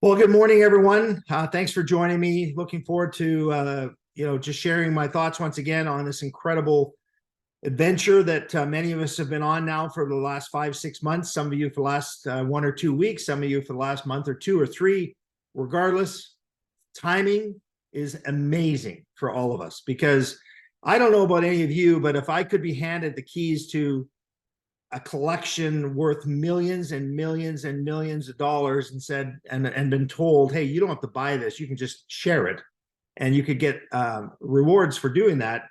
Well, good morning, everyone. Thanks for joining me. Looking forward to just sharing my thoughts once again on this incredible adventure that many of us have been on now for the last 5-6 months. Some of you for the last 1 or 2 weeks. Some of you for the last month or 2 or 3. Regardless, timing is amazing for all of us, because I don't know about any of you, but if I could be handed the keys to a collection worth millions and millions and millions of dollars and said and been told, hey, you don't have to buy this, you can just share it and you could get rewards for doing that,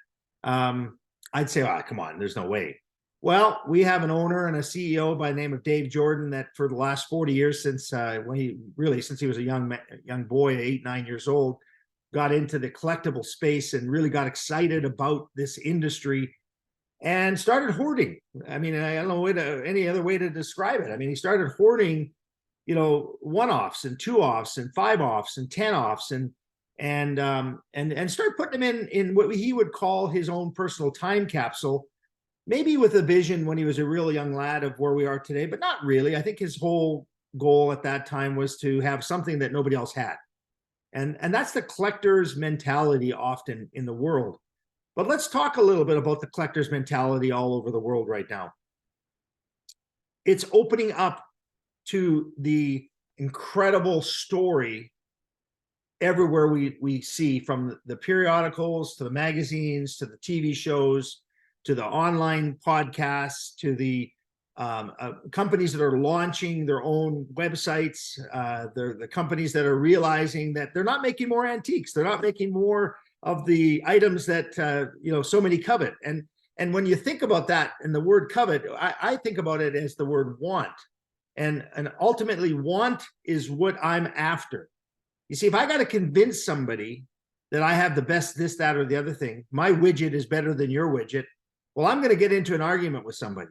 I'd say, oh, come on, there's no way. Well, we have an owner and a CEO by the name of Dave Jordan that for the last 40 years, since he was a young boy, 8-9 years old, got into the collectible space and really got excited about this industry and started hoarding. I mean, I don't know any other way to describe it. I mean, he started hoarding, one-offs and two-offs and five-offs and 10-offs and start putting them in what he would call his own personal time capsule, maybe with a vision when he was a real young lad of where we are today, but not really. I think his whole goal at that time was to have something that nobody else had. And that's the collector's mentality often in the world. But let's talk a little bit about the collector's mentality all over the world right now. It's opening up to the incredible story everywhere we see, from the periodicals to the magazines to the TV shows to the online podcasts to the companies that are launching their own websites. They're the companies that are realizing that they're not making more antiques. They're not making more of the items that so many covet. And when you think about that and the word covet, I think about it as the word want. And ultimately, want is what I'm after. You see, if I got to convince somebody that I have the best this, that, or the other thing, my widget is better than your widget, well, I'm going to get into an argument with somebody.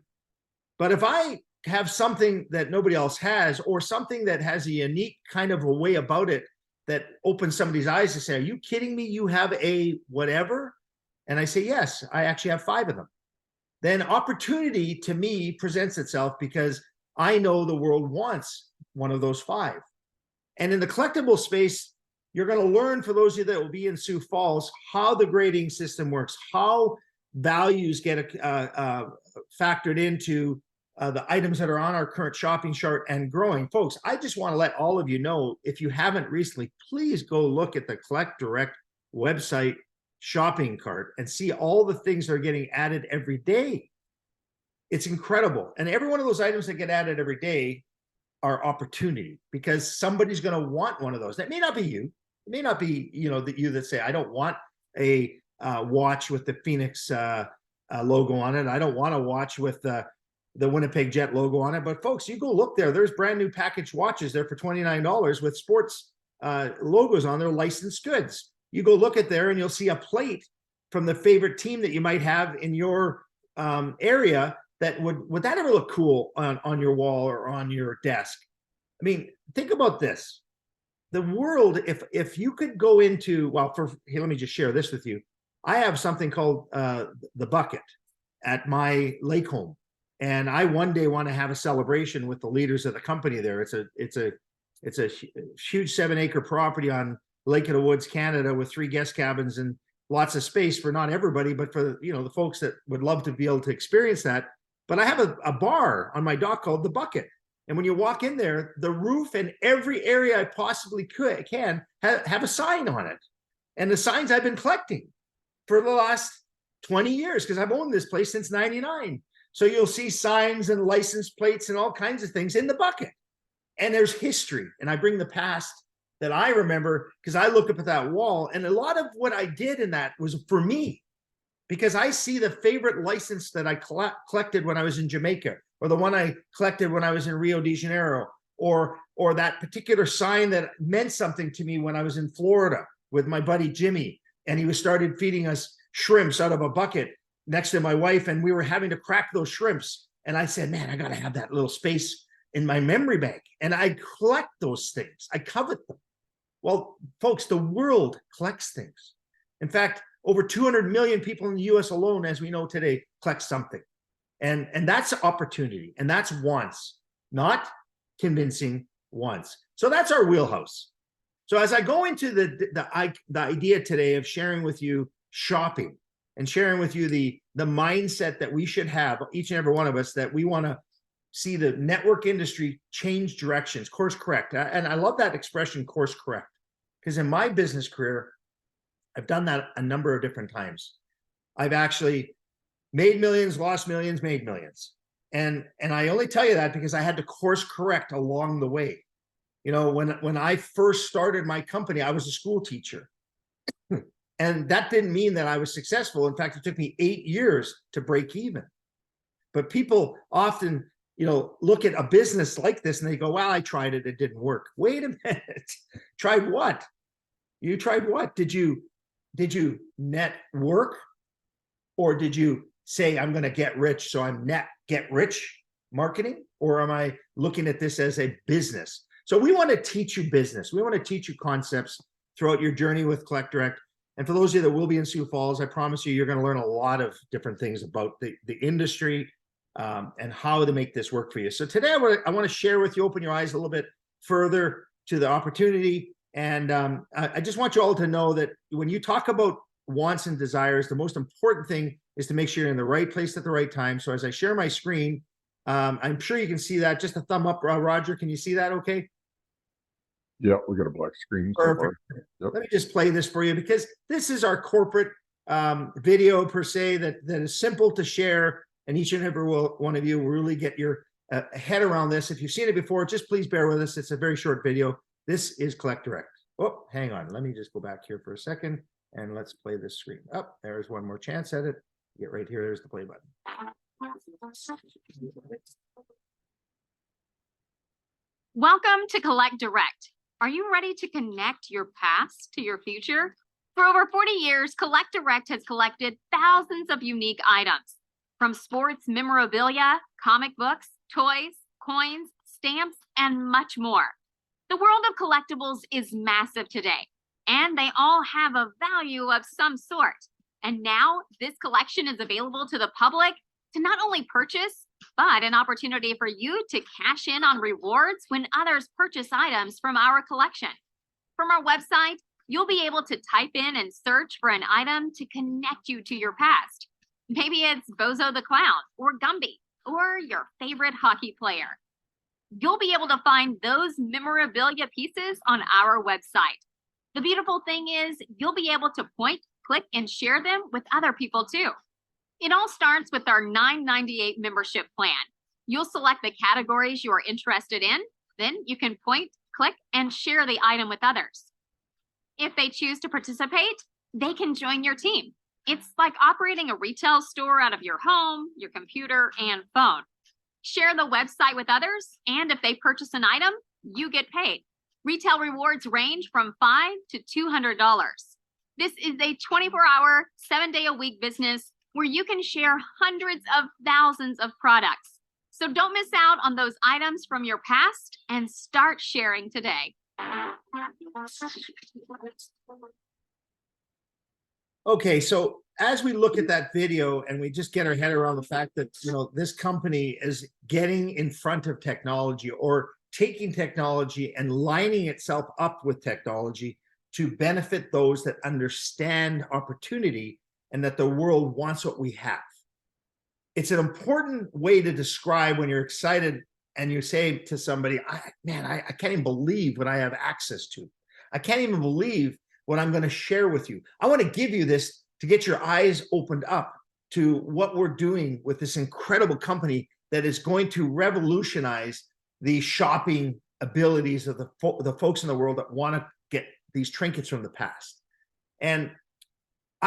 But if I have something that nobody else has, or something that has a unique kind of a way about it that opens somebody's eyes to say, are you kidding me? You have a whatever? And I say, yes, I actually have 5 of them. Then opportunity to me presents itself, because I know the world wants one of those 5. And in the collectible space, you're going to learn, for those of you that will be in Sioux Falls, how the grading system works, how values get factored into the items that are on our current shopping chart and growing. Folks, I just want to let all of you know, if you haven't recently, please go look at the Collect Direct website shopping cart and see all the things that are getting added every day. It's incredible. And every one of those items that get added every day are opportunity, because somebody's going to want one of those. That may not be you. It may not be, you that say, I don't want a watch with the Phoenix logo on it. I don't want a watch with the Winnipeg Jet logo on it. But folks, you go look there. There's brand new packaged watches there for $29 with sports logos on there, licensed goods. You go look at there and you'll see a plate from the favorite team that you might have in your area. That would that ever look cool on your wall or on your desk? I mean, think about this. The world, if you could go into, here, let me just share this with you. I have something called the bucket at my lake home. And I one day want to have a celebration with the leaders of the company there. It's a huge 7-acre property on Lake of the Woods, Canada, with 3 guest cabins and lots of space for not everybody, but for the folks that would love to be able to experience that. But I have a bar on my dock called the Bucket. And when you walk in there, the roof and every area I possibly can have a sign on it. And the signs I've been collecting for the last 20 years, because I've owned this place since '99. So you'll see signs and license plates and all kinds of things in the bucket. And there's history. And I bring the past that I remember, because I look up at that wall. And a lot of what I did in that was for me, because I see the favorite license that I collected when I was in Jamaica, or the one I collected when I was in Rio de Janeiro, or that particular sign that meant something to me when I was in Florida with my buddy Jimmy, and he started feeding us shrimps out of a bucket next to my wife, and we were having to crack those shrimps. And I said, man, I got to have that little space in my memory bank. And I collect those things. I covet them. Well, folks, the world collects things. In fact, over 200 million people in the US alone, as we know today, collect something. And that's opportunity, and that's wants, not convincing, wants. So that's our wheelhouse. So as I go into the idea today of sharing with you shopping and sharing with you the mindset that we should have, each and every one of us, that we want to see the network industry change directions, course correct. And I love that expression, course correct, because in my business career, I've done that a number of different times. I've actually made millions, lost millions, made millions. And I only tell you that because I had to course correct along the way. You know, when I first started my company, I was a school teacher. And that didn't mean that I was successful. In fact, it took me 8 years to break even. But people often, you know, look at a business like this and they go, well, I tried it, it didn't work. Wait a minute. Tried what? You tried what? Did you net work? Or did you say, I'm going to get rich, so I'm net get rich marketing? Or am I looking at this as a business? So we want to teach you business. We want to teach you concepts throughout your journey with Collect Direct. And for those of you that will be in Sioux Falls, I promise you, you're going to learn a lot of different things about the industry and how to make this work for you. So today I want to share with you, open your eyes a little bit further to the opportunity. And I just want you all to know that when you talk about wants and desires, the most important thing is to make sure you're in the right place at the right time. So as I share my screen, I'm sure you can see that. Just a thumb up, Roger. Can you see that okay? Yeah, we got a black screen. Perfect. Yep. Let me just play this for you because this is our corporate video per se that is simple to share, and each and every one of you will really get your head around this. If you've seen it before, just please bear with us. It's a very short video. This is Collect Direct. Oh, hang on. Let me just go back here for a second and let's play this screen. Oh, there's one more chance at it. Get right here. There's the play button. Welcome to Collect Direct. Are you ready to connect your past to your future? For over 40 years, Collect Direct has collected thousands of unique items, from sports memorabilia, comic books, toys, coins, stamps, and much more. The world of collectibles is massive today, and they all have a value of some sort. And now this collection is available to the public to not only purchase, but an opportunity for you to cash in on rewards when others purchase items from our collection. From our website, you'll be able to type in and search for an item to connect you to your past. Maybe it's Bozo the Clown, or Gumby, or your favorite hockey player. You'll be able to find those memorabilia pieces on our website. The beautiful thing is you'll be able to point, click, and share them with other people too. It all starts with our $9.98 membership plan. You'll select the categories you are interested in, then you can point, click, and share the item with others. If they choose to participate, they can join your team. It's like operating a retail store out of your home, your computer, and phone. Share the website with others, and if they purchase an item, you get paid. Retail rewards range from $5 to $200. This is a 24-hour, 7-day-a-week business where you can share hundreds of thousands of products. So don't miss out on those items from your past and start sharing today. Okay, so as we look at that video and we just get our head around the fact that, you know, this company is getting in front of technology, or taking technology and lining itself up with technology to benefit those that understand opportunity and that the world wants what we have. It's an important way to describe when you're excited and you say to somebody, I can't even believe what I have access to. I can't even believe what I'm going to share with you. I want to give you this to get your eyes opened up to what we're doing with this incredible company that is going to revolutionize the shopping abilities of the folks in the world that want to get these trinkets from the past. And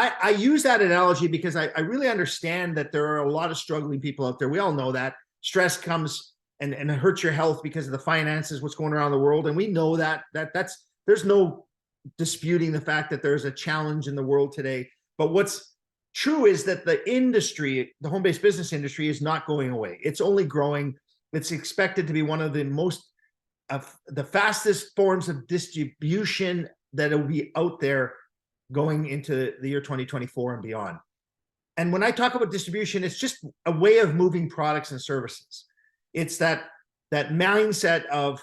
I use that analogy because I really understand that there are a lot of struggling people out there. We all know that stress comes and it hurts your health because of the finances, what's going around the world. And we know that's there's no disputing the fact that there's a challenge in the world today. But what's true is that the industry, the home-based business industry, is not going away. It's only growing. It's expected to be one of the the fastest forms of distribution that will be out there going into the year 2024 and beyond. And when I talk about distribution, it's just a way of moving products and services. It's that mindset of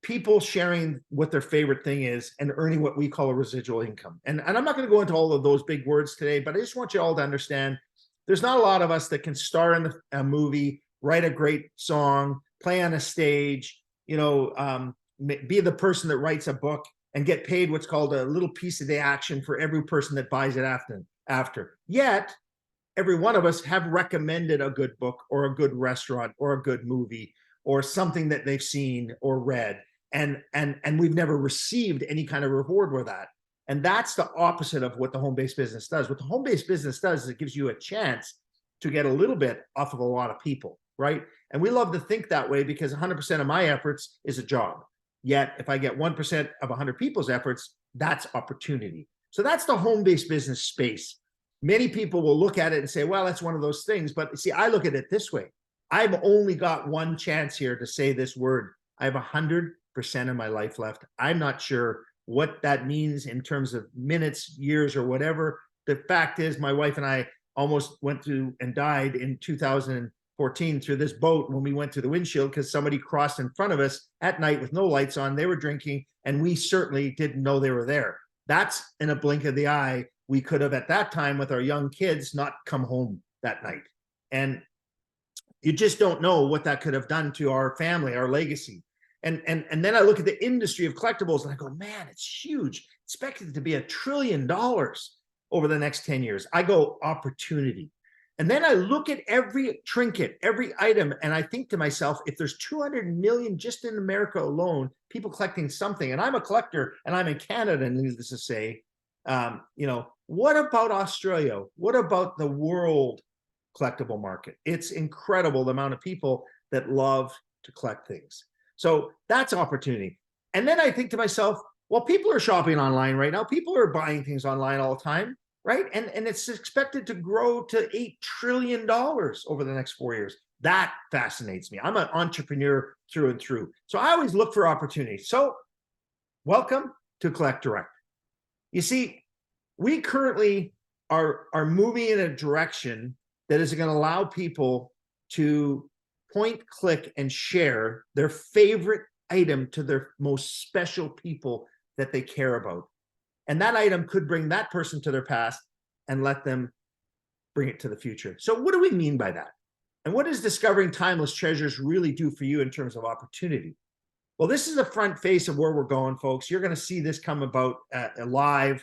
people sharing what their favorite thing is and earning what we call a residual income. And I'm not going to go into all of those big words today, but I just want you all to understand there's not a lot of us that can star in a movie, write a great song, play on a stage, be the person that writes a book and get paid what's called a little piece of the action for every person that buys it after. Yet, every one of us have recommended a good book or a good restaurant or a good movie or something that they've seen or read. And we've never received any kind of reward with that. And that's the opposite of what the home-based business does. What the home-based business does is it gives you a chance to get a little bit off of a lot of people, right? And we love to think that way because 100% of my efforts is a job. Yet if I get 1% of 100 people's efforts, that's opportunity. So that's the home-based business space. Many people will look at it and say, well, that's one of those things. But see, I look at it this way. I've only got one chance here to say this word. I have 100% of my life left. I'm not sure what that means in terms of minutes, years, or whatever. The fact is, my wife and I almost went through and died in 2014 through this boat when we went through the windshield because somebody crossed in front of us at night with no lights on. They were drinking, and we certainly didn't know they were there. That's in a blink of the eye. We could have, at that time, with our young kids, not come home that night. And you just don't know what that could have done to our family, our legacy. And then I look at the industry of collectibles and I go, man, it's huge. Expected to be $1 trillion over the next 10 years. I go, opportunity. And then I look at every trinket, every item, and I think to myself, if there's 200 million just in America alone, people collecting something, and I'm a collector and I'm in Canada, needless to say, what about Australia? What about the world collectible market? It's incredible the amount of people that love to collect things. So that's opportunity. And then I think to myself, well, people are shopping online right now. People are buying things online all the time, right? And it's expected to grow to $8 trillion over the next 4 years. That fascinates me. I'm an entrepreneur through and through. So I always look for opportunities. So welcome to Collect Direct. You see, we currently are moving in a direction that is going to allow people to point, click, and share their favorite item to their most special people that they care about. And that item could bring that person to their past and let them bring it to the future. So what do we mean by that? And what does discovering timeless treasures really do for you in terms of opportunity? Well, this is the front face of where we're going, folks. You're going to see this come about live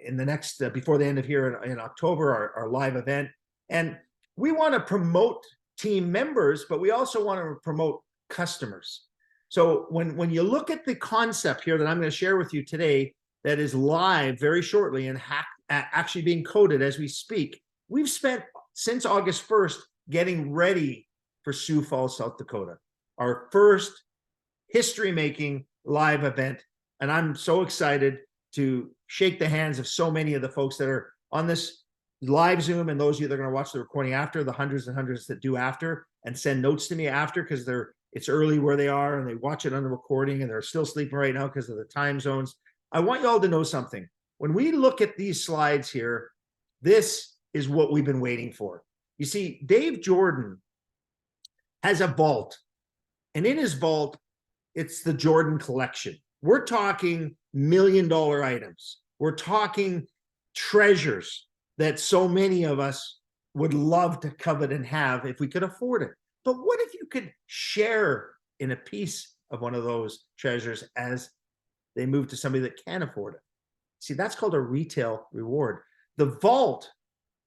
in the next, before the end of here in October, our live event. And we want to promote team members, but we also want to promote customers. So when you look at the concept here that I'm going to share with you today, that is live very shortly and actually being coded as we speak, we've spent since August 1st getting ready for Sioux Falls, South Dakota, our first history-making live event. And I'm so excited to shake the hands of so many of the folks that are on this live Zoom, and those of you that are going to watch the recording after, the hundreds and hundreds that do after and send notes to me after, because it's early where they are and they watch it on the recording and they're still sleeping right now because of the time zones. I want you all to know something. When we look at these slides here, this is what we've been waiting for. You see, Dave Jordan has a vault, and in his vault, it's the Jordan collection. We're talking $1 million items. We're talking treasures that so many of us would love to covet and have if we could afford it. But what if you could share in a piece of one of those treasures as they move to somebody that can afford it? See, that's called a retail reward. The vault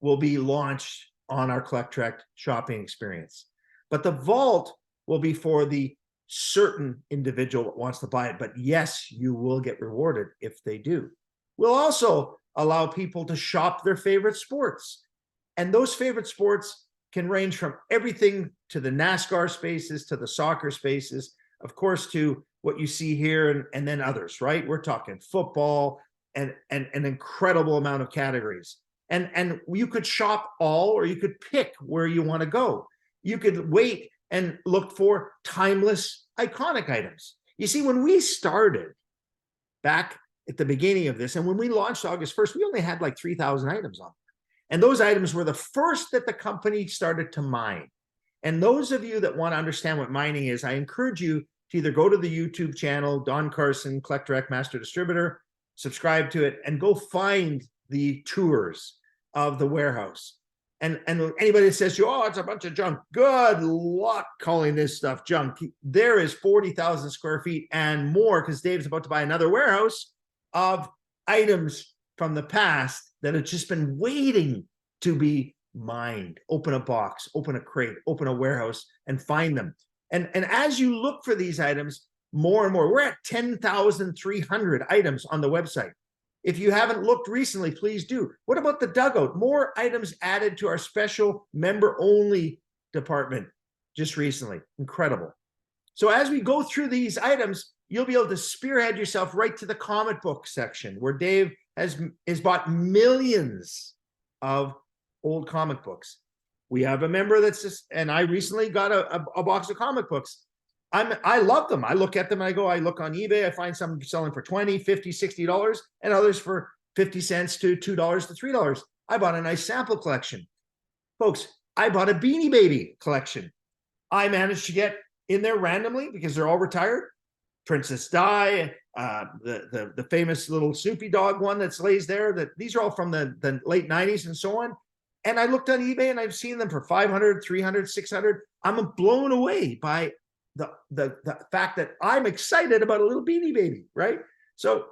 will be launched on our Collect Direct shopping experience, but the vault will be for the certain individual that wants to buy it. But yes, you will get rewarded if they do. We'll also allow people to shop their favorite sports. And those favorite sports can range from everything to the NASCAR spaces, to the soccer spaces, of course, to what you see here, and then others, right? We're talking football and an incredible amount of categories. And you could shop all, or you could pick where you want to go. You could wait and look for timeless, iconic items. You see, when we started back at the beginning of this, and when we launched August 1st, we only had like 3,000 items on. And those items were the first that the company started to mine. And those of you that want to understand what mining is, I encourage you to either go to the YouTube channel, Don Carson, Collect Direct Master Distributor, subscribe to it, and go find the tours of the warehouse. And anybody that says, oh, it's a bunch of junk, good luck calling this stuff junk. There is 40,000 square feet and more, because Dave's about to buy another warehouse of items from the past that have just been waiting to be mined. Open a box, open a crate, open a warehouse, and find them. And as you look for these items, more and more, we're at 10,300 items on the website. If you haven't looked recently, please do. What about the dugout? More items added to our special member-only department just recently. Incredible. So as we go through these items, you'll be able to spearhead yourself right to the comic book section, where Dave has bought millions of old comic books. We have a member that's just, and I recently got a box of comic books. I love them. I look at them and I look on eBay. I find some selling for $20, $50, $60, and others for 50 cents to $2 to $3. I bought a nice sample collection. Folks, I bought a Beanie Baby collection. I managed to get in there randomly because they're all retired. Princess Di, the famous little Snoopy dog one that lays there. These are all from the late 90s and so on. And I looked on eBay and I've seen them for 500, 300, 600. I'm blown away by the fact that I'm excited about a little Beanie Baby, right? So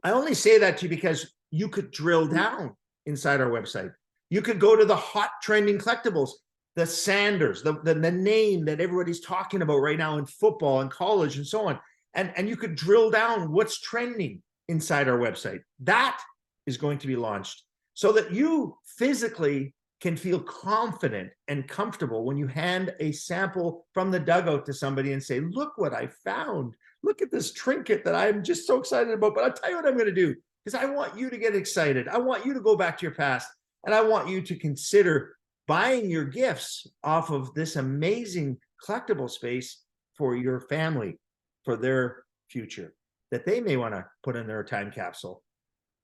I only say that to you because you could drill down inside our website. You could go to the hot trending collectibles, the Sanders, the name that everybody's talking about right now in football and college and so on. And you could drill down what's trending inside our website. That is going to be launched so that you physically can feel confident and comfortable when you hand a sample from the dugout to somebody and say, look what I found. Look at this trinket that I'm just so excited about. But I'll tell you what I'm going to do, because I want you to get excited. I want you to go back to your past, and I want you to consider buying your gifts off of this amazing collectible space for your family, for their future, that they may want to put in their time capsule,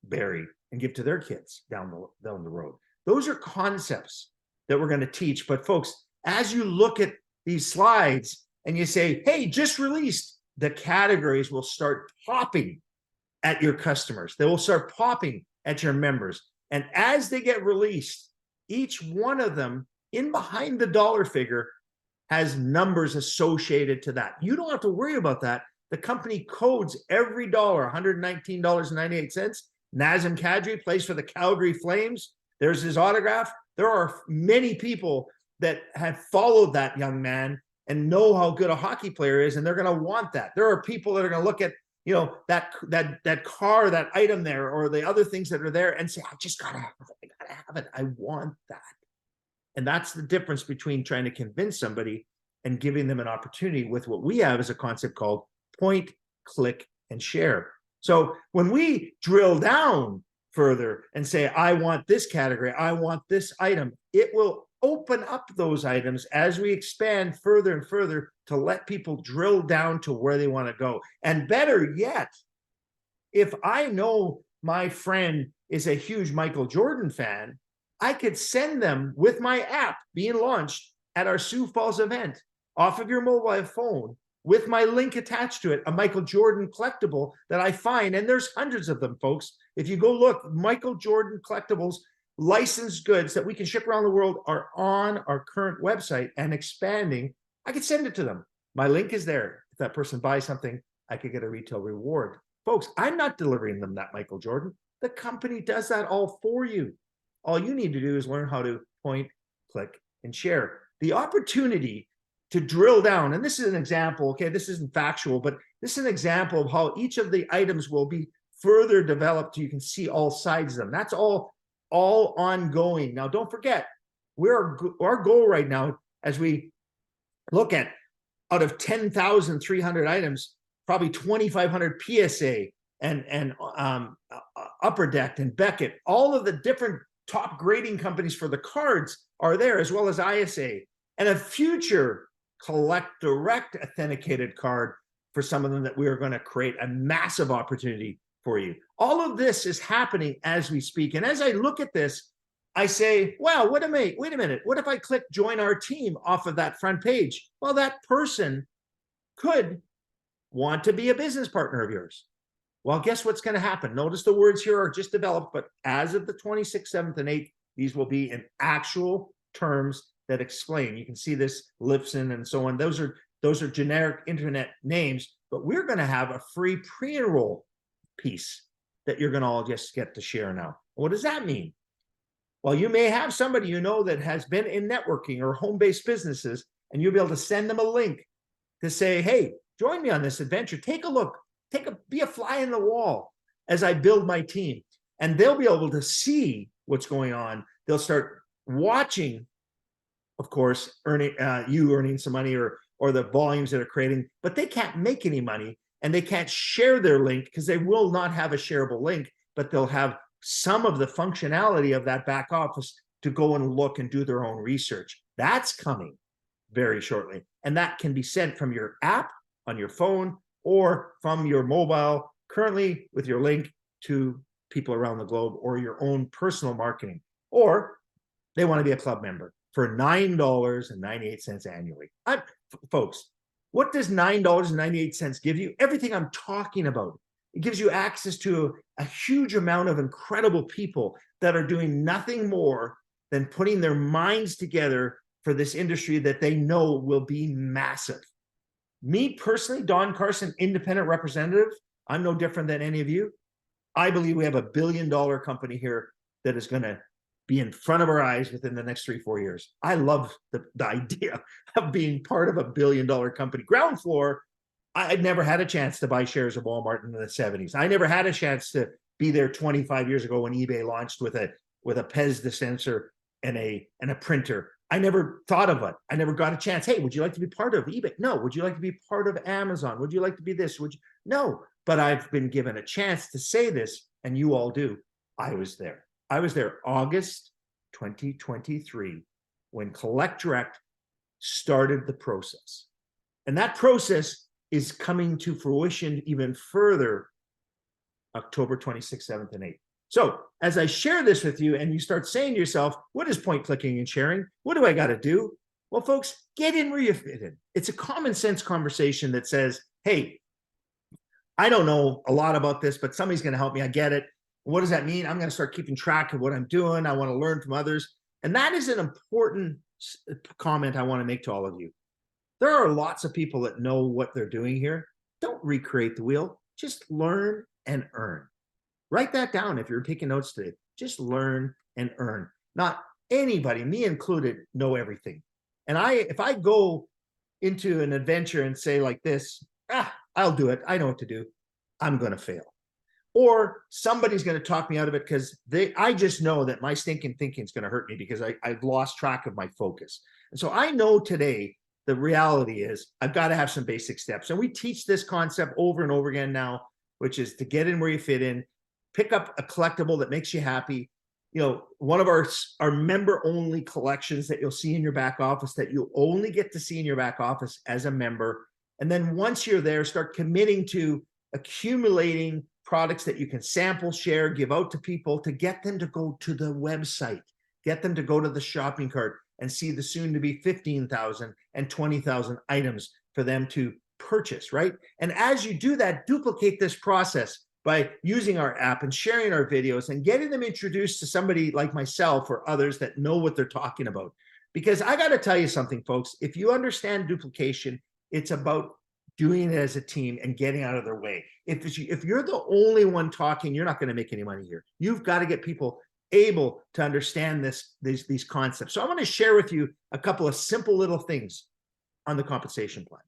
bury, and give to their kids down the road. Those are concepts that we're going to teach. But folks, as you look at these slides and you say, hey, just released, the categories will start popping at your customers. They will start popping at your members. And as they get released, each one of them in behind the dollar figure has numbers associated to that. You don't have to worry about that. The company codes every dollar, $119.98. Nazem Kadri plays for the Calgary Flames. There's his autograph. There are many people that have followed that young man and know how good a hockey player is, and they're going to want that. There are people that are going to look at, you know, that car, that item there, or the other things that are there, and say, I just gotta have it. I gotta have it. I want that. And that's the difference between trying to convince somebody and giving them an opportunity with what we have as a concept called point, click, and share. So when we drill down further and say, I want this category, I want this item, it will open up those items as we expand further and further to let people drill down to where they want to go. And better yet, if I know my friend is a huge Michael Jordan fan, I could send them with my app being launched at our Sioux Falls event off of your mobile phone with my link attached to it, a Michael Jordan collectible that I find, and there's hundreds of them, folks. If you go look, Michael Jordan collectibles, licensed goods that we can ship around the world are on our current website and expanding. I could send it to them. My link is there. If that person buys something, I could get a retail reward. Folks, I'm not delivering them that Michael Jordan. The company does that all for you. All you need to do is learn how to point, click, and share. The opportunity to drill down, and this is an example, okay, this isn't factual, but this is an example of how each of the items will be further developed so you can see all sides of them. That's all ongoing. Now, don't forget, our goal right now, as we look at out of 10,300 items, probably 2,500 PSA and Upper Deck and Beckett, all of the different top grading companies for the cards are there, as well as ISA, and a future Collect Direct authenticated card for some of them that we are going to create a massive opportunity for you. All of this is happening as we speak. And as I look at this, I say, wow, wait a minute. What if I click join our team off of that front page? Well, that person could want to be a business partner of yours. Well, guess what's going to happen? Notice the words here are just developed, but as of the 26th, 7th, and 8th, these will be in actual terms that explain. You can see this, Lipson and so on. Those are generic internet names, but we're going to have a free pre-enroll piece that you're going to all just get to share now. What does that mean? Well, you may have somebody you know that has been in networking or home-based businesses, and you'll be able to send them a link to say, hey, join me on this adventure. Take a look. Be a fly in the wall as I build my team. And they'll be able to see what's going on. They'll start watching, of course, you earning some money or the volumes that are creating, but they can't make any money and they can't share their link because they will not have a shareable link, but they'll have some of the functionality of that back office to go and look and do their own research. That's coming very shortly. And that can be sent from your app on your phone or from your mobile, currently with your link to people around the globe, or your own personal marketing. Or they want to be a club member for $9.98 annually. Folks, what does $9.98 give you? Everything I'm talking about. It gives you access to a huge amount of incredible people that are doing nothing more than putting their minds together for this industry that they know will be massive. Me personally, Don Carson, independent representative, I'm no different than any of you. I believe we have a $1 billion company here that is going to be in front of our eyes within the next 3-4 years. I love the idea of being part of a $1 billion company. Ground floor, I'd never had a chance to buy shares of Walmart in the 70s. I never had a chance to be there 25 years ago when eBay launched with a PEZ dispenser and a printer. I never thought of it. I never got a chance. Hey, would you like to be part of eBay? No. Would you like to be part of Amazon? Would you like to be this? Would you? No. But I've been given a chance to say this, and you all do. I was there. I was there August 2023 when Collect Direct started the process. And that process is coming to fruition even further October 26th, 7th, and 8th. So as I share this with you and you start saying to yourself, what is point clicking and sharing? What do I got to do? Well, folks, get in where you fit in. It's a common sense conversation that says, hey, I don't know a lot about this, but somebody's going to help me. I get it. What does that mean? I'm going to start keeping track of what I'm doing. I want to learn from others. And that is an important comment I want to make to all of you. There are lots of people that know what they're doing here. Don't recreate the wheel. Just learn and earn. Write that down if you're taking notes today. Just learn and earn. Not anybody, me included, know everything. And if I go into an adventure and say like this, I'll do it. I know what to do. I'm going to fail. Or somebody's going to talk me out of it because I just know that my stinking thinking is going to hurt me because I've lost track of my focus. And so I know today the reality is I've got to have some basic steps. And we teach this concept over and over again now, which is to get in where you fit in. Pick up a collectible that makes you happy. You know, one of our member-only collections that you'll see in your back office that you'll only get to see in your back office as a member. And then once you're there, start committing to accumulating products that you can sample, share, give out to people to get them to go to the website, get them to go to the shopping cart and see the soon-to-be 15,000 and 20,000 items for them to purchase, right? And as you do that, duplicate this process by using our app and sharing our videos and getting them introduced to somebody like myself or others that know what they're talking about. Because I got to tell you something, folks, if you understand duplication, it's about doing it as a team and getting out of their way. If you're the only one talking, you're not going to make any money here. You've got to get people able to understand these concepts. So I want to share with you a couple of simple little things on the compensation plan.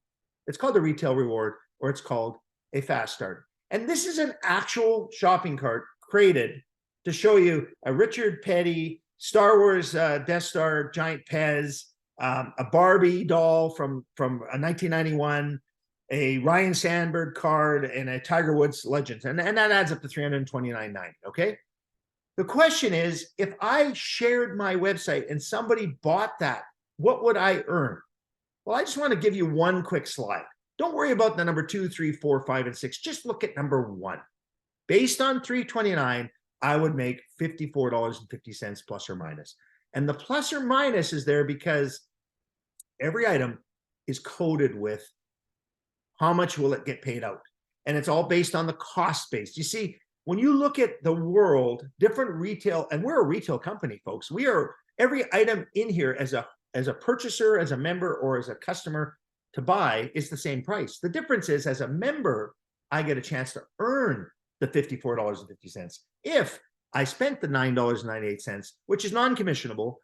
It's called the retail reward, or it's called a fast start. And this is an actual shopping cart created to show you a Richard Petty, Star Wars Death Star giant Pez, a Barbie doll from 1991, a Ryan Sandberg card, and a Tiger Woods Legends. And that adds up to $329.90, okay? The question is, if I shared my website and somebody bought that, what would I earn? Well, I just want to give you one quick slide. Don't worry about the number 2, 3, 4, 5, and 6. Just look at number 1. Based on $329, I would make $54.50 plus or minus. And the plus or minus is there because every item is coded with how much will it get paid out? And it's all based on the cost base. You see, when you look at the world, different retail, and we're a retail company, folks. We are every item in here as a purchaser, as a member, or as a customer to buy is the same price. The difference is, as a member, I get a chance to earn the $54.50 if I spent the $9.98, which is non-commissionable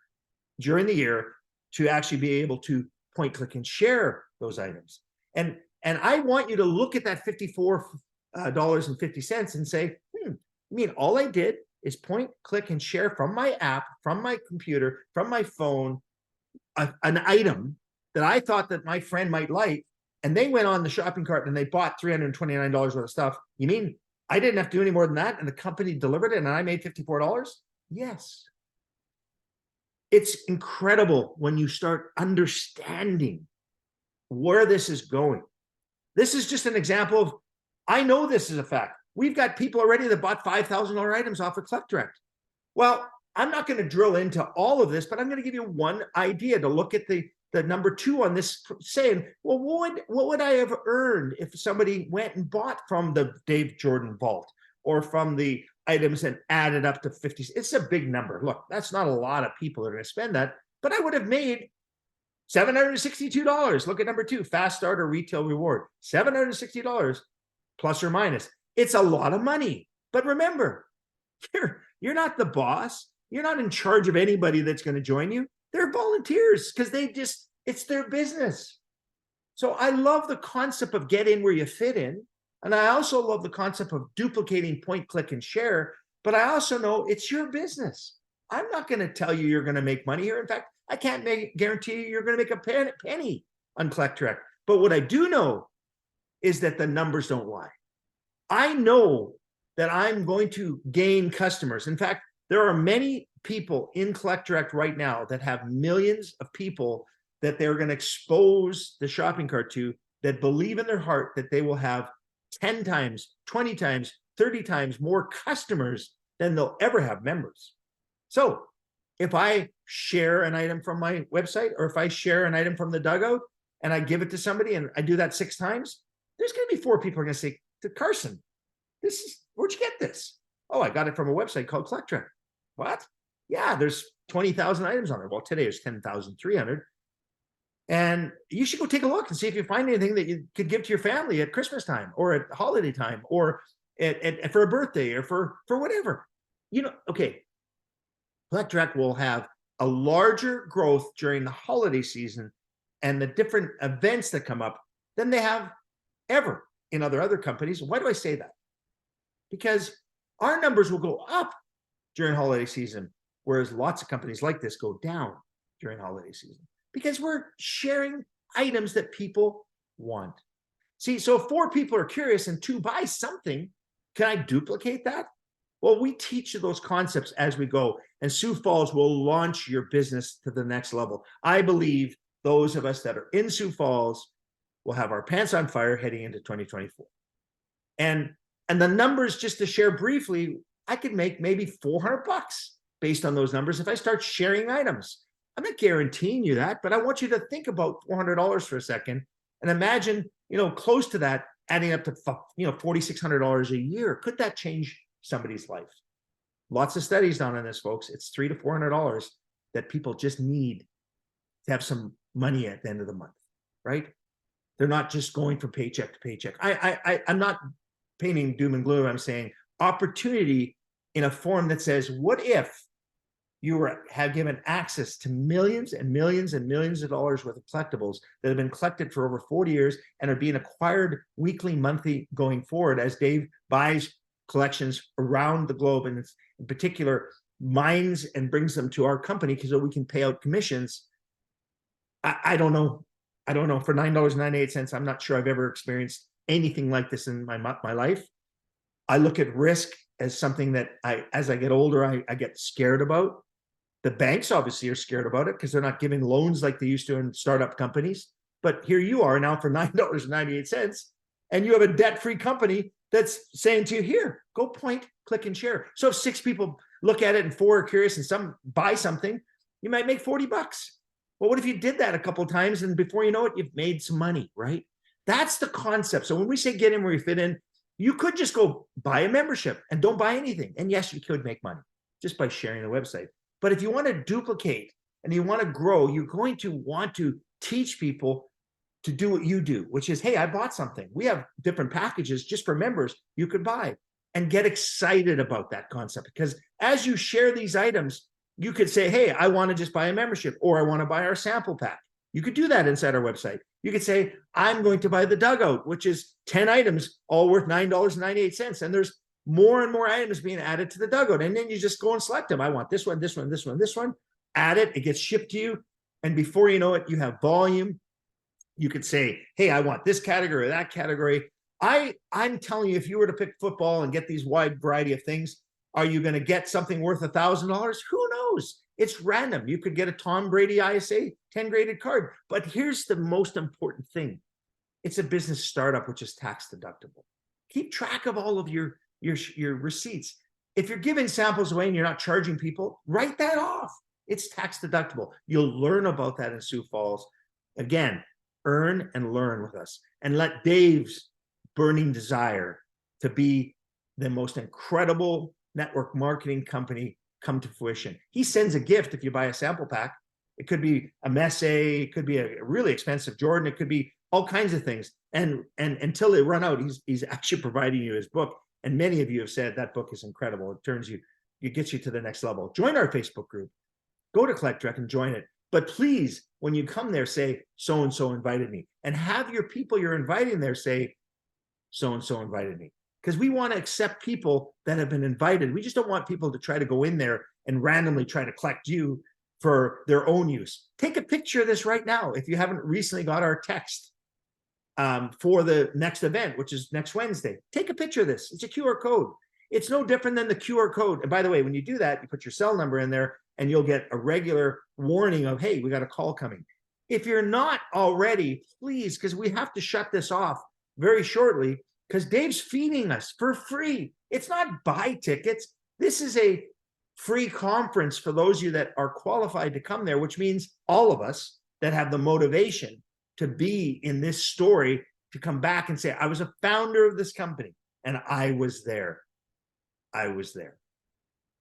during the year, to actually be able to point, click, and share those items. And I want you to look at that $54.50 and say, I mean, all I did is point, click, and share from my app, from my computer, from my phone, an item that I thought that my friend might like, and they went on the shopping cart and they bought $329 worth of stuff. You mean I didn't have to do any more than that, and the company delivered it, and I made $54? Yes. It's incredible when you start understanding where this is going. This is just an example of, I know this is a fact. We've got people already that bought $5,000 items off of Collect Direct. Well, I'm not going to drill into all of this, but I'm going to give you one idea to look at the number 2 on this, saying, well, what would I have earned if somebody went and bought from the Dave Jordan vault or from the items and added up to 50? It's a big number. Look, that's not a lot of people that are going to spend that, but I would have made $762. Look at number 2, Fast Starter Retail Reward, $760 plus or minus. It's a lot of money, but remember, you're not the boss. You're not in charge of anybody that's going to join you. They're volunteers because it's their business. So I love the concept of get in where you fit in. And I also love the concept of duplicating point, click, and share. But I also know it's your business. I'm not going to tell you you're going to make money here. In fact, I can't guarantee you're going to make a penny on Collect Direct. But what I do know is that the numbers don't lie. I know that I'm going to gain customers. In fact, there are many people in Collect Direct right now that have millions of people that they're going to expose the shopping cart to, that believe in their heart that they will have 10 times, 20 times, 30 times more customers than they'll ever have members. So if I share an item from my website, or if I share an item from the dugout and I give it to somebody and I do that 6 times, there's going to be 4 people who are going to say, to Carson, where'd you get this? Oh, I got it from a website called Collect Direct. What? Yeah, there's 20,000 items on there. Well, today is 10,300. And you should go take a look and see if you find anything that you could give to your family at Christmas time or at holiday time or for a birthday or for whatever. Okay, Collect Direct will have a larger growth during the holiday season and the different events that come up than they have ever in other companies. Why do I say that? Because our numbers will go up during holiday season, whereas lots of companies like this go down during holiday season, because we're sharing items that people want. See, so if 4 people are curious and 2 buy something, can I duplicate that? Well, we teach you those concepts as we go, and Sioux Falls will launch your business to the next level. I believe those of us that are in Sioux Falls will have our pants on fire heading into 2024. And the numbers, just to share briefly, I could make maybe $400 based on those numbers if I start sharing items. I'm not guaranteeing you that, but I want you to think about $400 for a second and imagine, close to that adding up to, $4,600 a year. Could that change somebody's life? Lots of studies done on this, folks. It's $300 to $400 that people just need to have some money at the end of the month, right? They're not just going from paycheck to paycheck. I'm not painting doom and gloom. I'm saying opportunity in a form that says, what if you have given access to millions and millions and millions of dollars worth of collectibles that have been collected for over 40 years and are being acquired weekly, monthly going forward as Dave buys collections around the globe, and in particular mines and brings them to our company because we can pay out commissions. I don't know. For $9.98, I'm not sure I've ever experienced anything like this in my life. I look at risk as something that as I get older, I get scared about. The banks obviously are scared about it because they're not giving loans like they used to in startup companies. But here you are now for $9.98, and you have a debt-free company that's saying to you, here, go point, click, and share. So if 6 people look at it and 4 are curious and some buy something, you might make $40. Well, what if you did that a couple of times and before you know it, you've made some money, right? That's the concept. So when we say get in where you fit in, you could just go buy a membership and don't buy anything. And yes, you could make money just by sharing the website. But if you want to duplicate and you want to grow, you're going to want to teach people to do what you do, which is, hey, I bought something. We have different packages just for members you could buy, and get excited about that concept. Because as you share these items, you could say, hey, I want to just buy a membership, or I want to buy our sample pack. You could do that inside our website. You could say, I'm going to buy the dugout, which is 10 items, all worth $9.98. And there's more and more items being added to the dugout. And then you just go and select them. I want this one, this one, this one, this one. Add it. It gets shipped to you. And before you know it, you have volume. You could say, hey, I want this category or that category. I'm telling you, if you were to pick football and get these wide variety of things, are you going to get something worth $1,000? Who knows? It's random. You could get a Tom Brady ISA 10 graded card. But here's the most important thing. It's a business startup, which is tax deductible. Keep track of all of your receipts. If you're giving samples away and you're not charging people, write that off. It's tax deductible. You'll learn about that in Sioux Falls. Again, earn and learn with us, and let Dave's burning desire to be the most incredible network marketing company come to fruition. He sends a gift if you buy a sample pack. It could be a Messe, it could be a really expensive Jordan, it could be all kinds of things. And until they run out, he's actually providing you his book. And many of you have said that book is incredible. It gets you to the next level. Join our Facebook group. Go to Collect Direct and join it. But please, when you come there, say, so-and-so invited me. And have your people you're inviting there say, so-and-so invited me. Because we want to accept people that have been invited. We just don't want people to try to go in there and randomly try to collect you for their own use. Take a picture of this right now. If you haven't recently got our text for the next event, which is next Wednesday, take a picture of this. It's a QR code. It's no different than the QR code. And by the way, when you do that, you put your cell number in there and you'll get a regular warning of, hey, we got a call coming. If you're not already, please, because we have to shut this off very shortly, because Dave's feeding us for free. It's not buy tickets. This is a free conference for those of you that are qualified to come there, which means all of us that have the motivation to be in this story, to come back and say, I was a founder of this company and I was there. I was there.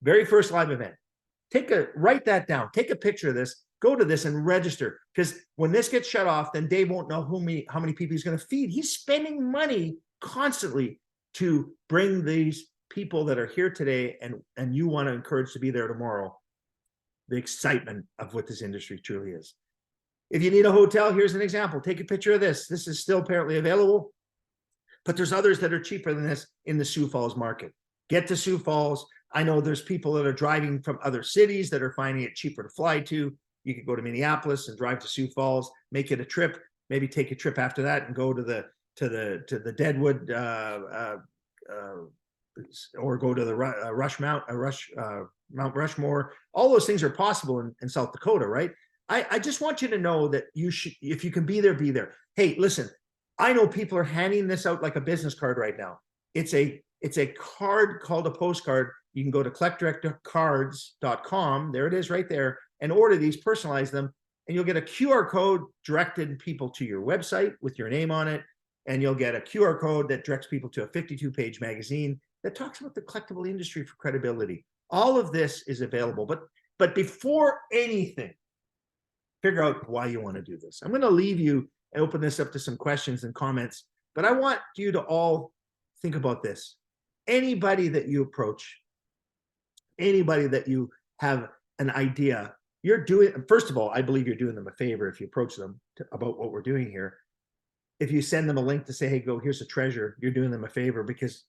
Very first live event. Write that down. Take a picture of this. Go to this and register, because when this gets shut off, then Dave won't know how many people he's going to feed. He's spending money constantly to bring these people that are here today and you want to encourage to be there tomorrow, the excitement of what this industry truly is. If you need a hotel, here's an example. Take a picture of this. This is still apparently available, but there's others that are cheaper than this in the Sioux Falls market. Get to Sioux Falls. I know there's people that are driving from other cities that are finding it cheaper to fly to. You could go to Minneapolis and drive to Sioux Falls, make it a trip, maybe take a trip after that and go to the Deadwood or go to the Mount Rushmore. All those things are possible in South Dakota, right? I just want you to know that you should, if you can be there, be there. Hey, listen, I know people are handing this out like a business card right now. It's a card called a postcard. You can go to collectdirectcards.com. There it is right there, and order these, personalize them, and you'll get a QR code directed people to your website with your name on it. And you'll get a QR code that directs people to a 52-page magazine that talks about the collectible industry for credibility. All of this is available. But before anything, figure out why you want to do this. I'm going to leave you and open this up to some questions and comments, but I want you to all think about this. Anybody that you approach, anybody that you have an idea, you're doing, first of all, I believe you're doing them a favor if you approach them about what we're doing here. If you send them a link to say, hey, go, here's a treasure, you're doing them a favor, because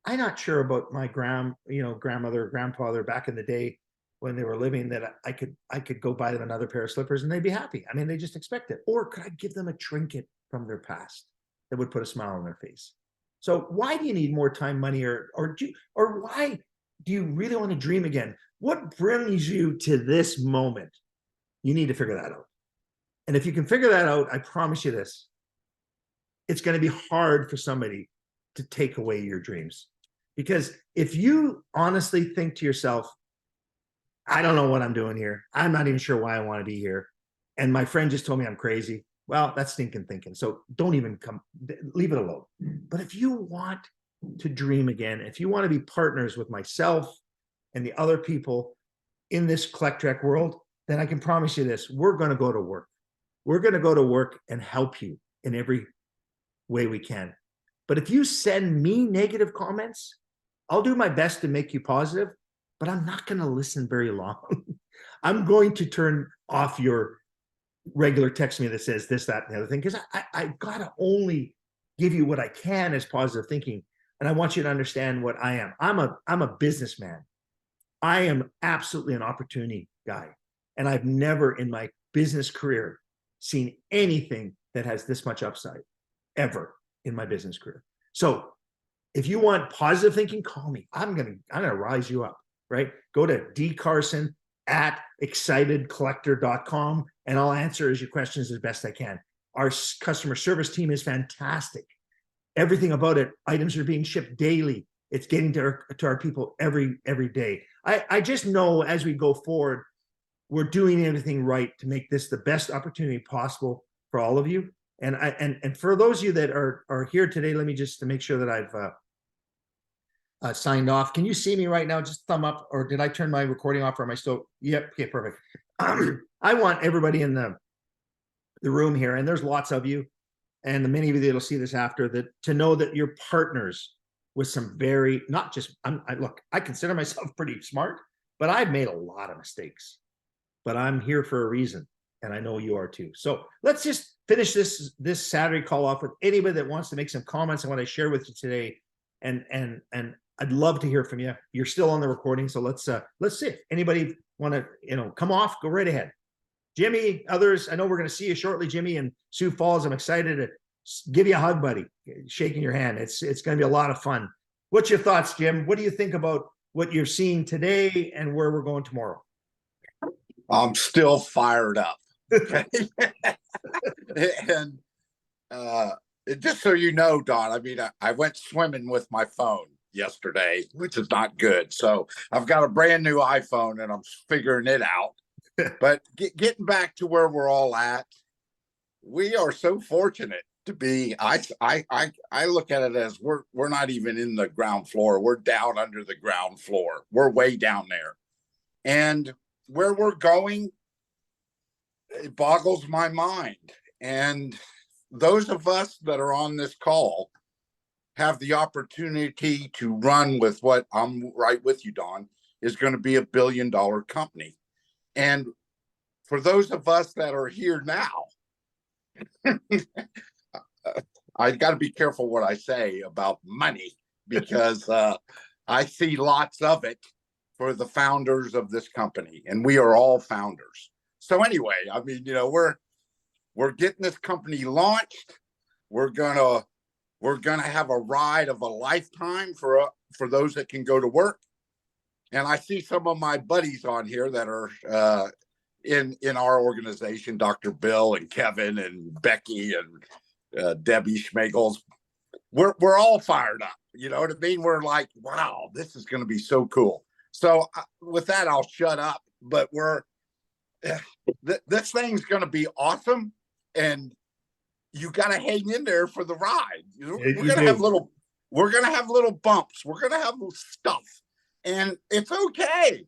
I'm not sure about my grandmother or grandfather back in the day when they were living, that I could go buy them another pair of slippers and they'd be happy. I mean, they just expect it. Or could I give them a trinket from their past that would put a smile on their face? So why do you need more time, money, or why do you really want to dream again? What brings you to this moment? You need to figure that out. And if you can figure that out, I promise you this, it's going to be hard for somebody to take away your dreams. Because if you honestly think to yourself, I don't know what I'm doing here, I'm not even sure why I want to be here, and my friend just told me I'm crazy, well, that's stinking thinking. So don't even leave it alone. But if you want to dream again, if you want to be partners with myself and the other people in this Collect Direct world, then I can promise you this, we're going to go to work. We're going to go to work and help you in every way we can. But if you send me negative comments, I'll do my best to make you positive, but I'm not going to listen very long. I'm going to turn off your regular text me that says this, that, and the other thing, because I got to only give you what I can as positive thinking. And I want you to understand what I am. I'm a businessman. I am absolutely an opportunity guy. And I've never in my business career seen anything that has this much upside ever in my business career. So if you want positive thinking, call me. I'm gonna rise you up, right? Go to dcarson@excitedcollector.com and I'll answer your questions as best I can. Our customer service team is fantastic. Everything about it, items are being shipped daily. It's getting to our people every day. I just know as we go forward, we're doing everything right to make this the best opportunity possible for all of you. And for those of you that are here today, let me just to make sure that I've signed off. Can you see me right now? Just thumb up, or did I turn my recording off? Or am I still? Yep. Okay, perfect. I want everybody in the room here, and there's lots of you, and the many of you that'll see this after, that to know that you're partners with some very, not just, look, I consider myself pretty smart, but I've made a lot of mistakes, but I'm here for a reason. And I know you are too. So let's just finish this Saturday call off with anybody that wants to make some comments on what I share with you today. And I'd love to hear from you. You're still on the recording, so let's see if anybody want to come off. Go right ahead, Jimmy. Others, I know we're going to see you shortly, Jimmy and Sioux Falls. I'm excited to give you a hug, buddy. Shaking your hand. It's going to be a lot of fun. What's your thoughts, Jim? What do you think about what you're seeing today and where we're going tomorrow? I'm still fired up. And just so you know, Don, I mean, I went swimming with my phone yesterday, which is not good. So I've got a brand new iPhone and I'm figuring it out. But getting back to where we're all at, we are so fortunate to be. I look at it as we're not even in the ground floor. We're down under the ground floor. We're way down there, and where we're going, it boggles my mind. And those of us that are on this call have the opportunity to run with what, I'm right with you, Don, is going to be $1 billion company. And for those of us that are here now, I got to be careful what I say about money, because I see lots of it for the founders of this company, and we are all founders. So anyway, I mean, we're getting this company launched. We're gonna have a ride of a lifetime for those that can go to work. And I see some of my buddies on here that are in our organization, Dr. Bill and Kevin and Becky and Debbie Schmegels. We're all fired up. You know what I mean? We're like, wow, this is going to be so cool. So with that, I'll shut up. But this thing's going to be awesome, and you got to hang in there for the ride. We're going to have little bumps. We're going to have stuff, and it's okay.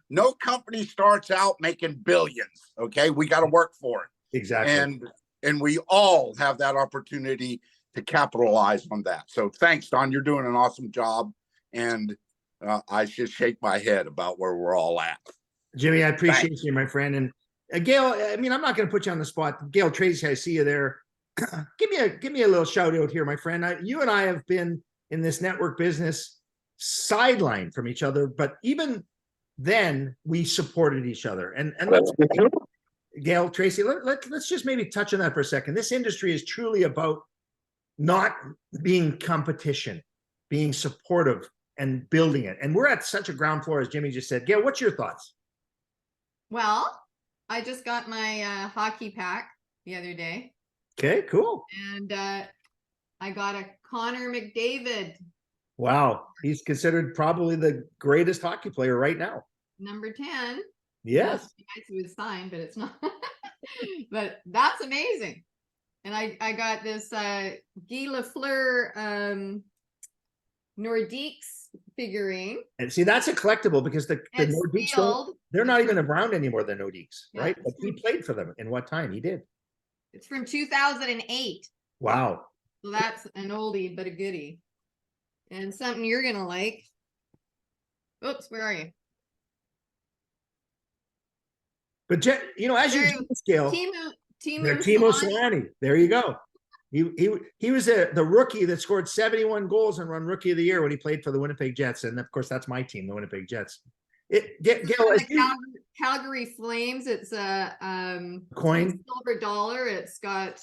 No company starts out making billions. Okay, we got to work for it. Exactly. And we all have that opportunity to capitalize on that. So thanks, Don. You're doing an awesome job, and I should shake my head about where we're all at. Jimmy, I appreciate you, my friend. And Gail, I mean, I'm not going to put you on the spot. Gail Tracy, I see you there. Give me a little shout out here, my friend. You and I have been in this network business sidelined from each other, but even then we supported each other. And let's, Gail Tracy, let's just maybe touch on that for a second. This industry is truly about not being competition, being supportive and building it. And we're at such a ground floor, as Jimmy just said. Gail, what's your thoughts? Well, I just got my hockey pack the other day. Okay, cool. And I got a Connor McDavid. Wow. He's considered probably the greatest hockey player right now. Number 10. Yes. Nice it was signed, but it's not. But that's amazing. And I got this Guy Lafleur Nordiques figurine. And see, that's a collectible because the It's Nordiques sealed. they're not It's even from- around anymore, the Nordiques, Yeah, right? it's But he from- played for them. In what time? He did. It's from 2008. Wow. So that's an oldie, but a goodie. And something you're going to like. Oops, where are you? But you know, as you There- do the scale, Timo Timo Solani. Solani. There you go. He was the rookie that scored 71 goals and won Rookie of the Year when he played for the Winnipeg Jets, and of course that's my team, the Winnipeg Jets. This is Gail, from as the Calgary Flames. It's a coin silver dollar. It's got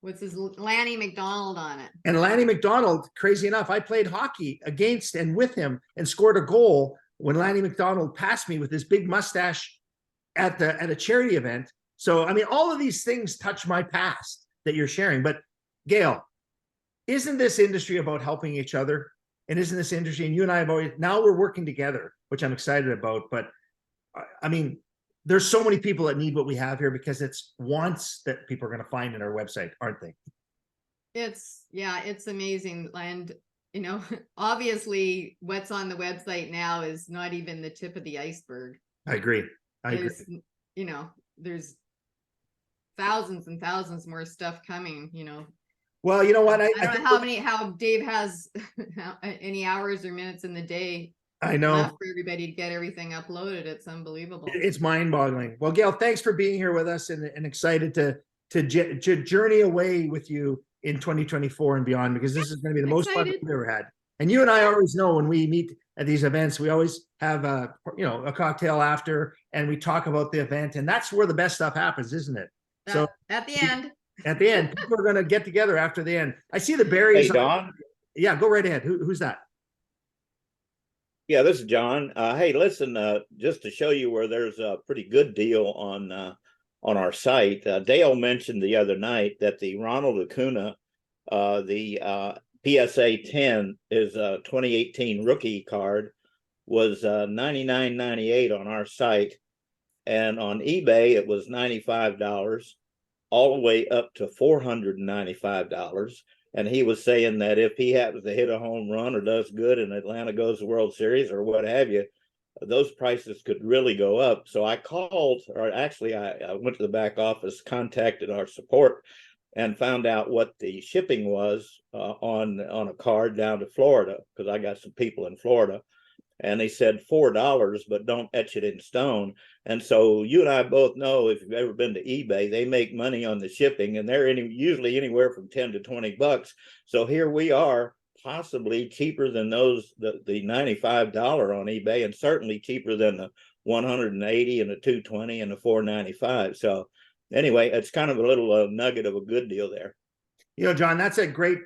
what's his Lanny McDonald on it. and Lanny McDonald. Crazy enough, I played hockey against and with him and scored a goal when Lanny McDonald passed me with his big mustache at a charity event. So I mean, all of these things touch my past that you're sharing. But Gail, isn't this industry about helping each other? And isn't this industry, and you and I have always, now we're working together, which I'm excited about. But I mean, there's so many people that need what we have here because it's wants that people are going to find in our website, aren't they? It's amazing. And you know, obviously what's on the website now is not even the tip of the iceberg. I agree. You know, there's thousands and thousands more stuff coming, you know. Well, you know what? I don't know how Dave has any hours or minutes in the day. I know left for everybody to get everything uploaded. It's unbelievable. It's mind-boggling. Well, Gail, thanks for being here with us, and excited to journey away with you in 2024 and beyond, because this is going to be the most fun we've ever had. And you and I always know when we meet at these events, we always have a cocktail after, and we talk about the event, and that's where the best stuff happens, isn't it? So at the end. At the end, people are going to get together after the end. I see the berries. Hey, Don. Yeah, go right ahead. Who's that? Yeah, this is John. Hey, listen, just to show you where there's a pretty good deal on our site. Dale mentioned the other night that the Ronald Acuna, the PSA 10 is a 2018 rookie card, was $99.98 on our site, and on eBay it was $95. All the way up to $495. And he was saying that if he happens to hit a home run or does good and Atlanta goes to the World Series or what have you, those prices could really go up. So I called, or actually I went to the back office, contacted our support, and found out what the shipping was on a card down to Florida, because I got some people in Florida. And they said $4, but don't etch it in stone. And so you and I both know, if you've ever been to eBay, they make money on the shipping, and they're usually anywhere from 10 to 20 bucks. So here we are, possibly cheaper than the $95 on eBay, and certainly cheaper than the $180 and the $220 and the $495. So anyway, it's kind of a little nugget of a good deal there. You know, John, that's a great.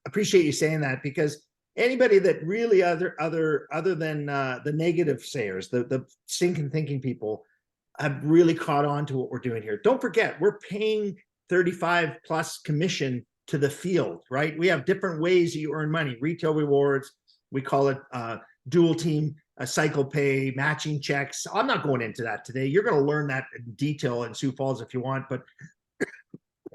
Appreciate you saying that, because anybody that really other than the negative sayers, the stinking thinking people, have really caught on to what we're doing here. Don't forget, we're paying 35 plus commission to the field, right? We have different ways you earn money: retail rewards, we call it dual team, cycle pay, matching checks. I'm not going into that today. You're going to learn that in detail in Sioux Falls if you want, but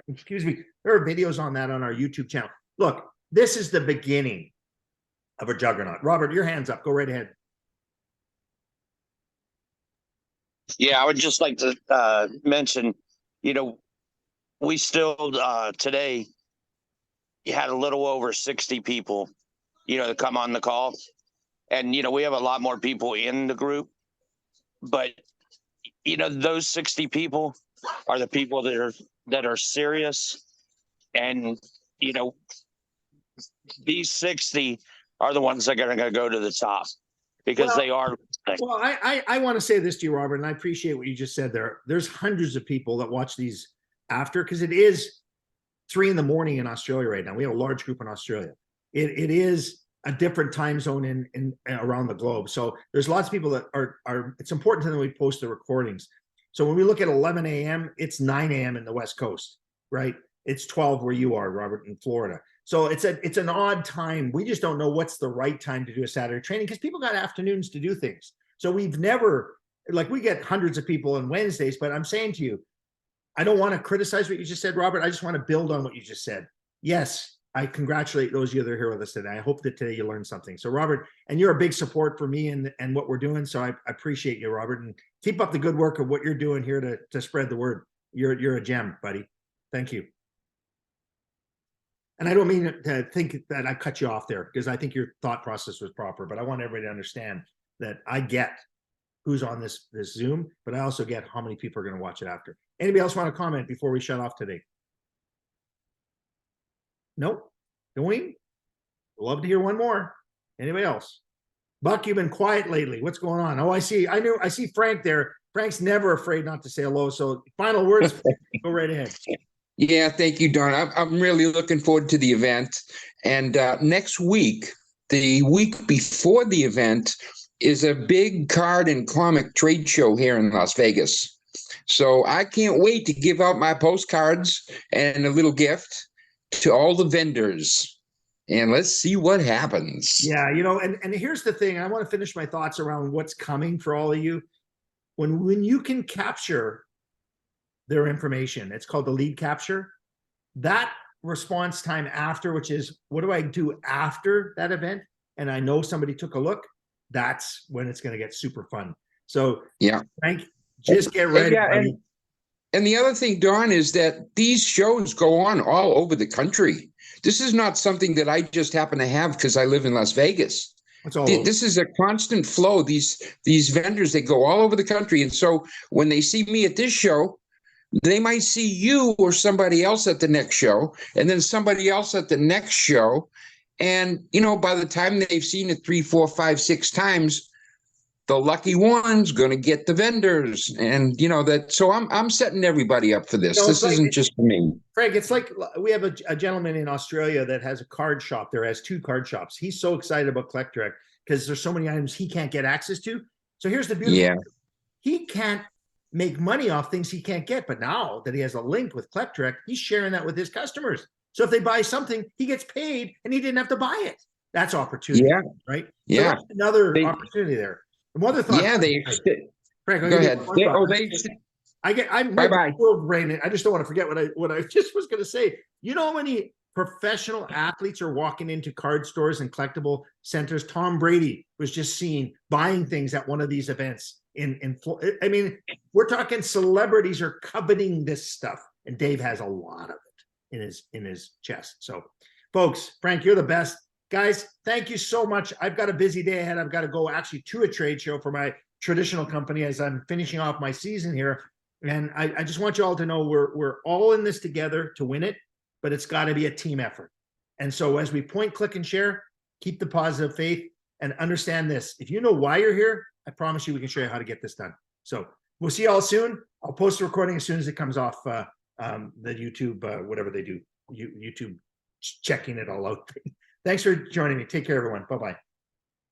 excuse me, there are videos on that on our YouTube channel. Look, this is the beginning of a juggernaut. Robert, your hand's up. Go right ahead. Yeah, I would just like to mention, we still today had a little over 60 people, to come on the call. And, we have a lot more people in the group. But, those 60 people are the people that are serious. And, these 60 are the ones that are going to go to the top, because they are. Well, I want to say this to you, Robert, and I appreciate what you just said there. There's hundreds of people that watch these after, because it is 3 a.m. in Australia right now. We have a large group in Australia. It is a different time zone in around the globe. So there's lots of people that are it's important to them we post the recordings. So when we look at 11 a.m., it's 9 a.m. in the West Coast, right? It's 12 where you are, Robert, in Florida. So it's an odd time. We just don't know what's the right time to do a Saturday training, because people got afternoons to do things. So we've never, we get hundreds of people on Wednesdays, but I'm saying to you, I don't want to criticize what you just said, Robert. I just want to build on what you just said. Yes, I congratulate those of you that are here with us today. I hope that today you learned something. So Robert, and you're a big support for me and what we're doing. So I appreciate you, Robert, and keep up the good work of what you're doing here to spread the word. You're a gem, buddy. Thank you. And I don't mean to think that I cut you off there, because I think your thought process was proper, but I want everybody to understand that I get who's on this Zoom, but I also get how many people are going to watch it after. Anybody else want to comment before we shut off today? Nope. Dwayne? Love to hear one more. Anybody else? Buck, you've been quiet lately. What's going on? Oh, I see Frank there. Frank's never afraid not to say hello. So final words, go right ahead. Yeah, thank you, Don. I'm really looking forward to the event. And next week, the week before the event, is a big card and comic trade show here in Las Vegas. So I can't wait to give out my postcards and a little gift to all the vendors. And let's see what happens. Yeah, and here's the thing. I want to finish my thoughts around what's coming for all of you. When you can capture their information, it's called the lead capture. That response time after, which is what do I do after that event? And I know somebody took a look. That's when it's going to get super fun. So yeah, Frank, just get ready. Yeah, and the other thing, Don, is that these shows go on all over the country. This is not something that I just happen to have because I live in Las Vegas. This is a constant flow. These vendors, they go all over the country. And so when they see me at this show, they might see you or somebody else at the next show, and then somebody else at the next show. And, by the time they've seen it 3, 4, 5, 6 times, the lucky one's going to get the vendors. And, so I'm setting everybody up for this. This isn't just for me. Frank, it's like we have a gentleman in Australia that has a card shop there, has 2 card shops. He's so excited about Collect Direct because there's so many items he can't get access to. So here's the beautiful thing. He can't make money off things he can't get. But now that he has a link with Collect Direct, he's sharing that with his customers. So if they buy something, he gets paid and he didn't have to buy it. That's opportunity, right? Yeah. So another opportunity there. And one other thought. Yeah, Frank, go ahead. I'm brain. I just don't want to forget what I just was going to say. You know how many professional athletes are walking into card stores and collectible centers? Tom Brady was just seen buying things at one of these events. I mean, we're talking celebrities are coveting this stuff, and Dave has a lot of it in his chest. So, folks, Frank, you're the best. Guys, thank you so much. I've got a busy day ahead. I've got to go actually to a trade show for my traditional company as I'm finishing off my season here. And I just want you all to know we're all in this together to win it, but it's got to be a team effort. And so as we point, click, and share, keep the positive faith and understand this. If you know why you're here, I promise you we can show you how to get this done. So we'll see you all soon. I'll post the recording as soon as it comes off the YouTube, whatever they do, YouTube checking it all out. Thanks for joining me. Take care, everyone. Bye-bye.